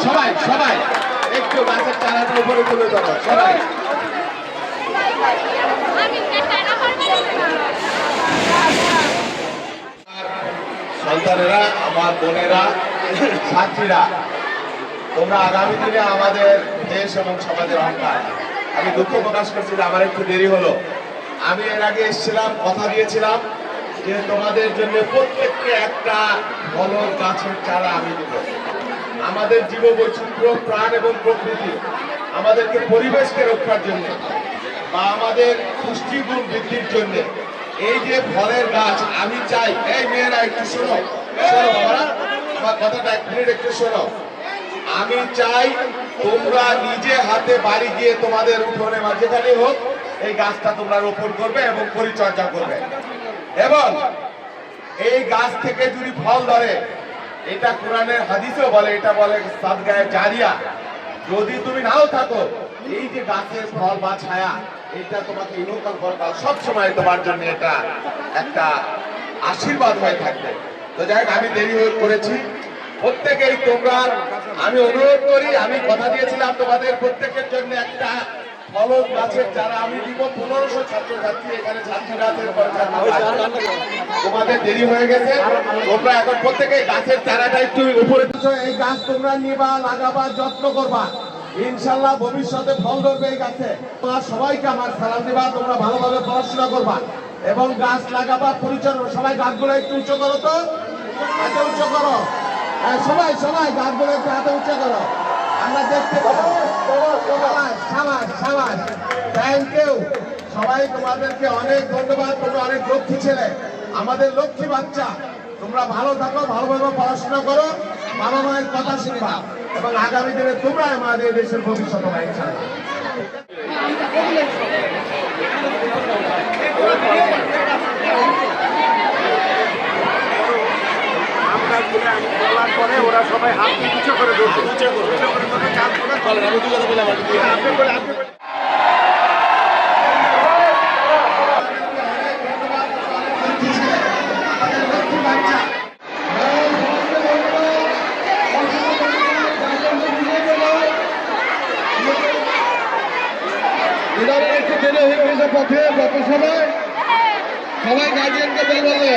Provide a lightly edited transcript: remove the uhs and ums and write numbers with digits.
সবাই সবাই একটু গাছের চারাটা উপরে তুলে ধরো সবাই। সন্তানেরা, আমার বোনেরা, ছাত্রীরা, তোমরা আগামী দিনে আমাদের দেশ এবং সমাজের অহংকার। আমি দুঃখ প্রকাশ করছি যে আমার একটু দেরি হলো। আমি এর আগে এসেছিলাম, কথা দিয়েছিলাম যে তোমাদের জন্য প্রত্যেককে একটা ফলন গাছের চারা আমি দেব। আমাদের জীববৈচিত্র্য, প্রাণ এবং প্রকৃতি, আমাদেরকে পরিবেশকে রক্ষার জন্য বা আমাদের পুষ্টিগুণ বৃদ্ধির জন্য এই যে ফলের গাছ আমি চাই। এই মেয়েরা একটু শোনো, শোনো বাবারা, আমার কথাটা এক মিনিট একটু শোনো। আমি চাই তোমরা নিজে হাতে বাড়ি গিয়ে তোমাদের উঠোনে বা যেখানে হোক এই গাছটা তোমরা রোপণ করবে এবং পরিচর্যা করবে, এবং এই গাছ থেকে যদি ফল ধরে, এটা কোরআনের হাদিসেও বলে, এটা বলে সাদগায়ে জারিয়া। যদি তুমি নাও থাকো, এই যে গাছের ফল বা ছায়া, এটা তোমাকে ইহকাল পরকাল সবসময় তোমার জন্য এটা একটা আশীর্বাদ হয়ে থাকবে। তো যাই হোক, আমি দেরি হয়ে করেছি। প্রত্যেকেই তোমরা, আমি অনুরোধ করি, আমি কথা দিয়েছিলাম তোমাদের প্রত্যেকের জন্য একটা ফলন গাছের চারা আমি দিব। 1500 ছাত্রছাত্রী এখানে ছাত্রীরা আছে, তোমাদের দেরি হয়ে গেছে। তোমরা এখন প্রত্যেকে গাছের চারাটা একটু উপরে, এই গাছ তোমরা নিবা, লাগাবা, যত্ন করবা, ইনশাল্লাহ ভবিষ্যতে ফল ধরবে এই গাছে। তোমরা সবাইকে আমার সালাম দিবা, তোমরা ভালোভাবে পড়াশোনা করবা এবং গাছ লাগাবা, পরিচর্যা। সবাই গাছগুলো একটু উঁচু করো, তো হাতে উঁচু করো, সবাই সবাই গাছগুলো একটু হাতে উঁচু করো, আমরা দেখতে পাবো। থ্যাংক ইউ সবাই, তোমাদেরকে অনেক ধন্যবাদ। তোমরা অনেক লক্ষ্মী ছেলে, আমাদের লক্ষ্মী বাচ্চা। তোমরা ভালো থাকো, ভালোভাবে পড়াশোনা করো, বাবা মায়ের কথা শুনবা, এবং আগামী দিনে তোমরা আমাদের দেশের ভবিষ্যৎ হবে ইনশাআল্লাহ। বলার পরে ওরা সবাই হাত উঁচু করে ধরছে, উঁচু করে আমি দু কথা বললাম। একটু দেরি হয়ে গেছে পথে, সবাই গার্জিয়ানকে বলবো।